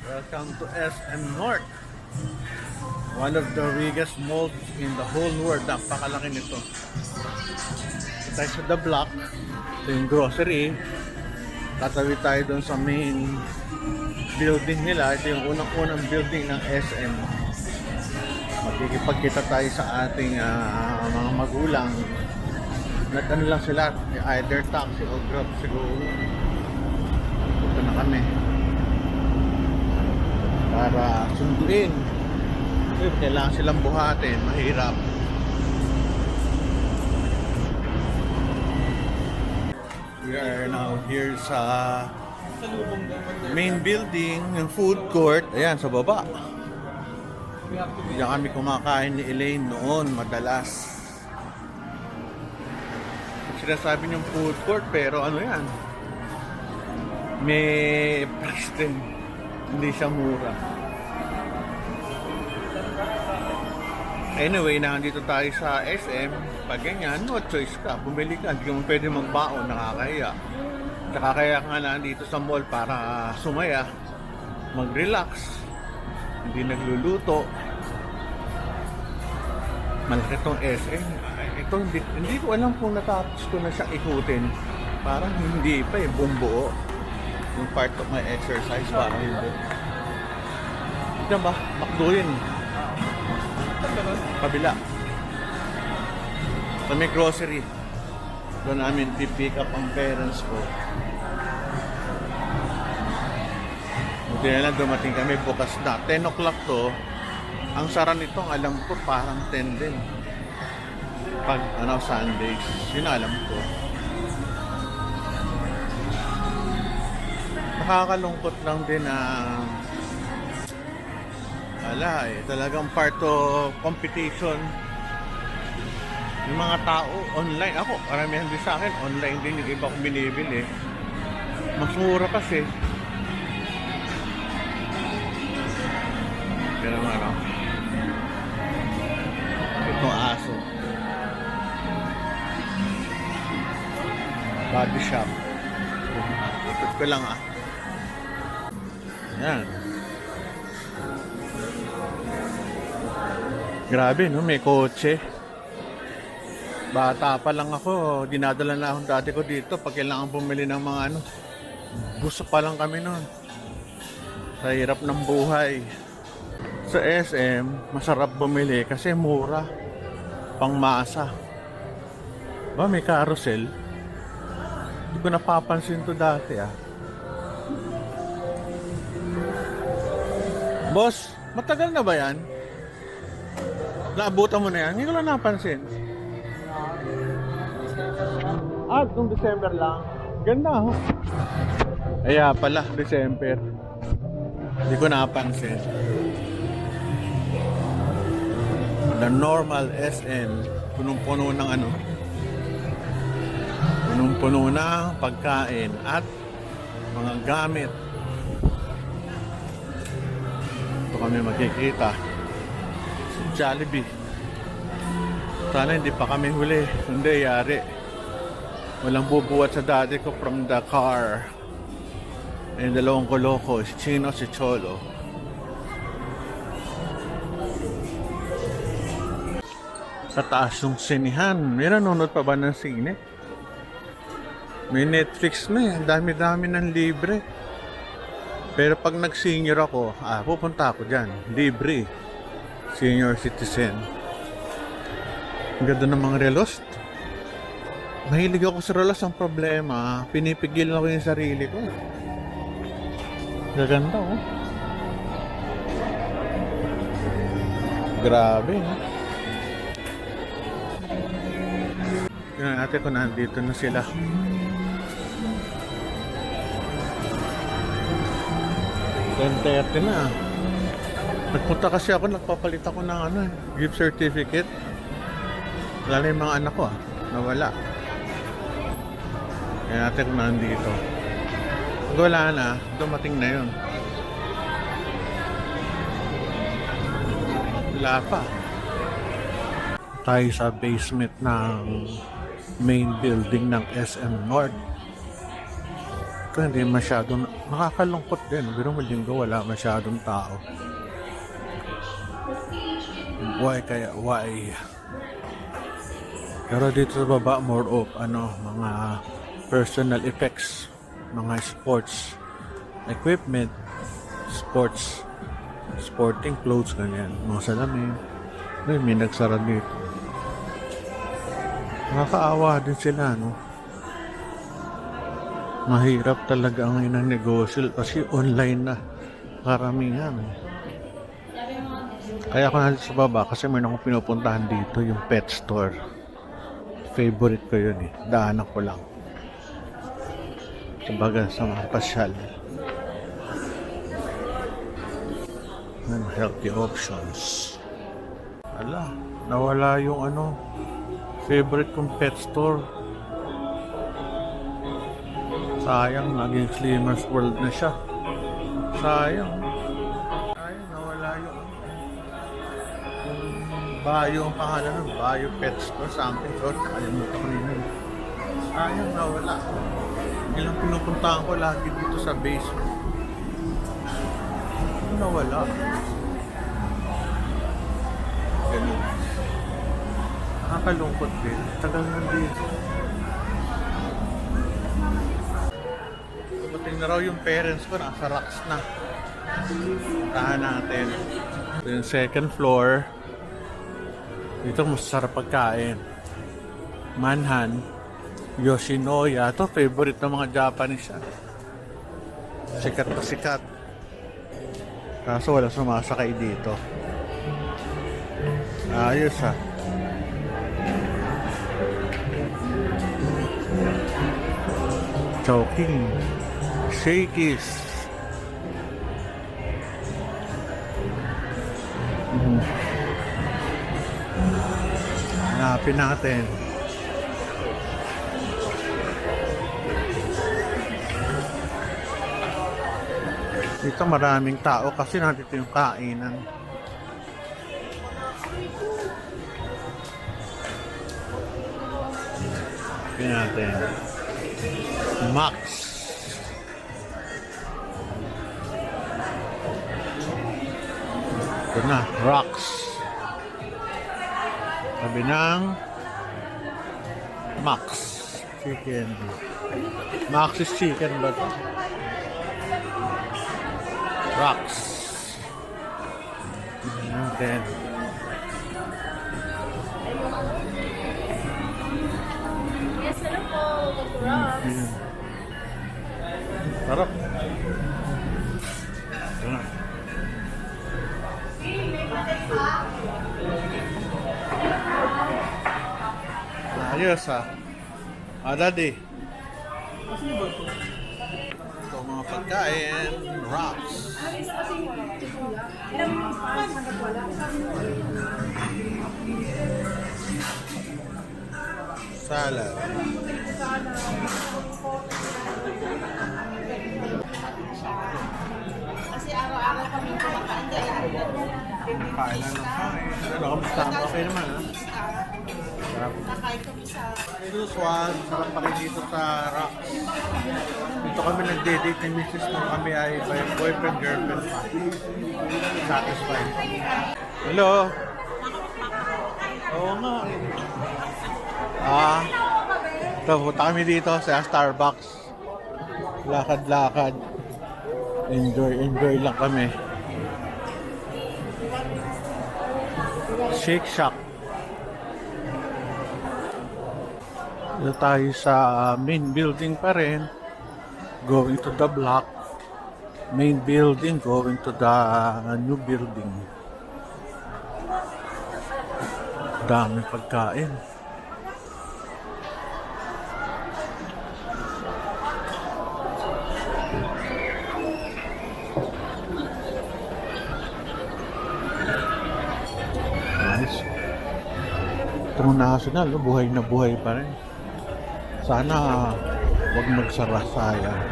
Welcome to SM North. One of the biggest malls in the whole world. Napakalaki nito. Ito tayo sa The Block. Ito yung grocery. Tatawi tayo doon sa main building nila. Ito yung unang-unang building ng SM. Magkikipagkita tayo sa ating mga magulang. Nag-ano lang sila, either taxi o grab siguro. Punta na kami para sunduin. Kailangan silang buhatin, mahirap. We are now here sa main building, yung food court. Ayan, sa baba. Diyan kami kumakain ni Elaine noon, madalas. Sinasabi niyong food court, pero ano yan? May price din. Hindi siya mura. Anyway, nandito tayo sa SM. Pag ganyan, no choice ka. Bumili ka. Hindi ka mo pwede magbaon. Nakakahiya. Tsaka kaya nga nandito sa mall para sumaya. Mag-relax. Hindi nagluluto. Malaki tong SM. Ito, hindi ko alam kung natapos ko na siya ikutin. Parang hindi pa eh. Bumbuo. Yung part of my exercise, parang hindi. Diyan ba? Makduyin. Kabila. Sa may grocery. Doon namin pipick up ang parents ko. Buti na lang dumating kami, bukas na. 10 o'clock to. Ang sara nito, alam ko parang 10 din. Pag Sundays. Yun alam ko. Nakakalungkot lang din na talagang part of competition. Yung mga tao online, ako karamihan din sa akin online din yung iba kong binibili. Mas mura kasi. Pero ano, itong aso, body shop. Ikot ko lang Yan. Grabe, no? May kotse. Bata pa lang ako, dinadala na akong dati ko dito pag kailangan bumili ng mga gusto pa lang kami noon. Sa hirap ng buhay. Sa SM, masarap bumili kasi mura. Pangmasa. Ba, may carousel. Hindi ko napapansin to dati Boss, matagal na ba yan? Naabutan mo na yan? Hindi ko lang napansin. Itong December lang. Ganda Kaya pala, December. Hindi ko napansin. The normal SM. Punong-puno ng punong-puno ng pagkain at mga gamit. Ito kami magkikita sa Jollibee. Sana hindi pa kami huli. Hindi, yari. Walang bubuhat sa dati ko from the car. And dalawang koloko, si Chino, si Cholo. Sa taas yung sinihan. May nanonood pa ba ng sine? May Netflix na Ang dami-dami ng libre. Pero pag nag-senior ako, pupunta ako dyan. Libre. Senior citizen. Ang ganda ng mga relos. Mahilig ako sa relos. Ang problema, pinipigil ako yung sarili ko. Gaganda Grabe Tingnan natin kung nandito na sila. 10:30 na. Nagpunta kasi ako, nagpapalit ako ng gift certificate. Wala na yung mga anak ko nawala. Kaya natin kung nandito. Pag wala na, dumating na yun. Wala pa. Tayo sa basement ng main building ng SM North. Ito hindi masyadong nakakalungkot din. Pero linggo wala masyadong tao. Why kaya? Why? Pero dito sa baba more of mga personal effects, mga sports equipment, sporting clothes, ganyan, mga salamin. May nagsara dito. Nakakaawa din sila, no? Mahirap talaga ang inang negosyo kasi online na karamihan. Kaya ako nandito sa baba kasi mayroon akong pinupuntahan dito, yung pet store. Favorite ko yun eh. Daanan ko lang. Sabaga sa mga pasyal. Healthy options. Ala, nawala yung favorite kong pet store. Sayang, naging Slimmers World na siya. Sayang. Sayang, nawala yung Bayo ang pangalan nun. Bayo Pet Store, something. So, kalimutan ko nila. Sayang, nawala. Ilang pinupuntahan ko lagi dito sa basement. Nawala. Ganun. Nakakalungkot din. Tagal na dito. Dumating na raw yung parents ko, nasa rocks na. Puntahan natin. Ito yung second floor. Dito masarap pagkain. Manhan, Yoshinoya. Ito favorite ng mga Japanese. Sikat na sikat. Kaso wala sumasakay dito. Ayos ha. Chowking. Shakey's. Hanapin natin. Dito maraming tao kasi nandito yung kainan. Hanapin natin. Max. Ito na, Rocks. Sabi ng Max Chicken. Max's Chicken ba ito? Rocks. And then Yes, hello po. Welcome to Rocks. sarap. Ito na. Ayos ha. Daddy. Ito mga pagkain. Rocks. Salad. Kasi araw-araw kami kumakain dahil Kain na lang kain. Kamusta? Okay naman ha? Sarap. nakain kami sa This one, sarap pa rin dito sa Rocks. Dito kami nag-date ni Mrs. nung kami ay boyfriend, girlfriend pa. Satisfied. Hello? Oo nga. Ito, punta kami dito sa Starbucks. Lakad-lakad. Enjoy lang kami. Shake Shack. Dito tayo sa main building pa rin. Going to the block. Main building going to the new building. Dami pagkain. Nice. Itong national, buhay na buhay pa rin. Sana wag magsara, sayang.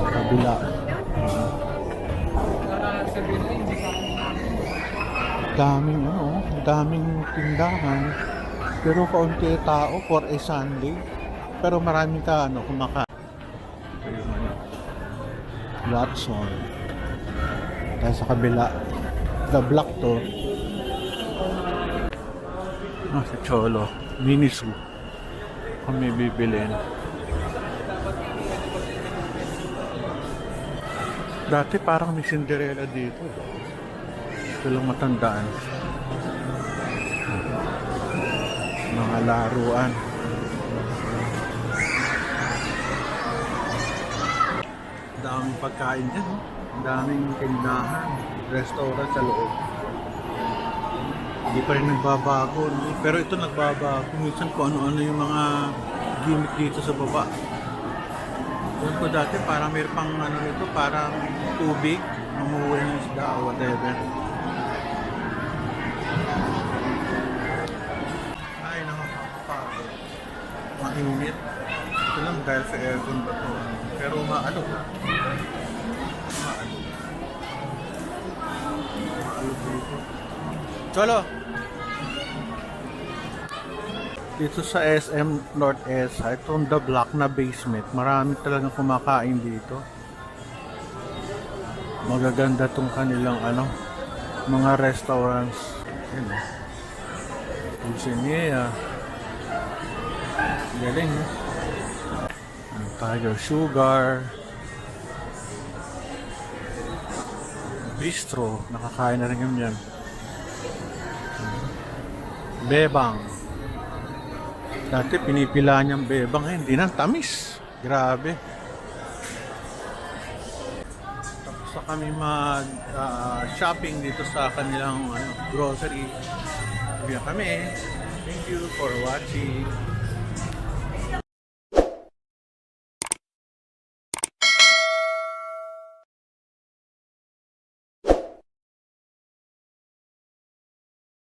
Kabila. Daming daming tindahan. Pero kaunti tao for a Sunday. Pero maraming kumaka. Ito yung Watson. Tayo sa kabila. The block to. Sa Cholo. Miniso. Kami bibilin. Dati parang may Cinderella dito. Ito lang matandaan. Mga laruan. Daming pagkain dyan. Daming tindahan. Restaurant sa loob. Hindi pa rin nagbabago. No? Pero ito nagbabago. Minsan kung ano-ano yung mga gimmick dito sa baba. Doon ko dati parang mayroon pang ito, parang tubig. Mamuhuli ng isda o whatever. Ay, nakakapagod. Mainit. Ito lang dahil sa aircon ba ito. Pero maalog. Maalog dito. Cholo! Dito sa SM Northwest, itong the block na basement, marami talagang kumakain dito. Magaganda tong kanilang mga restaurants. Yun o. Dulcinea. Galing o. Tiger Sugar. Bistro. Nakakain na rin yun yan. Bebang. Dati pinipila niyang bebang, hindi na, tamis. Grabe. Tapos na kami mag-shopping dito sa kanilang grocery. Sabi kami. Thank you for watching.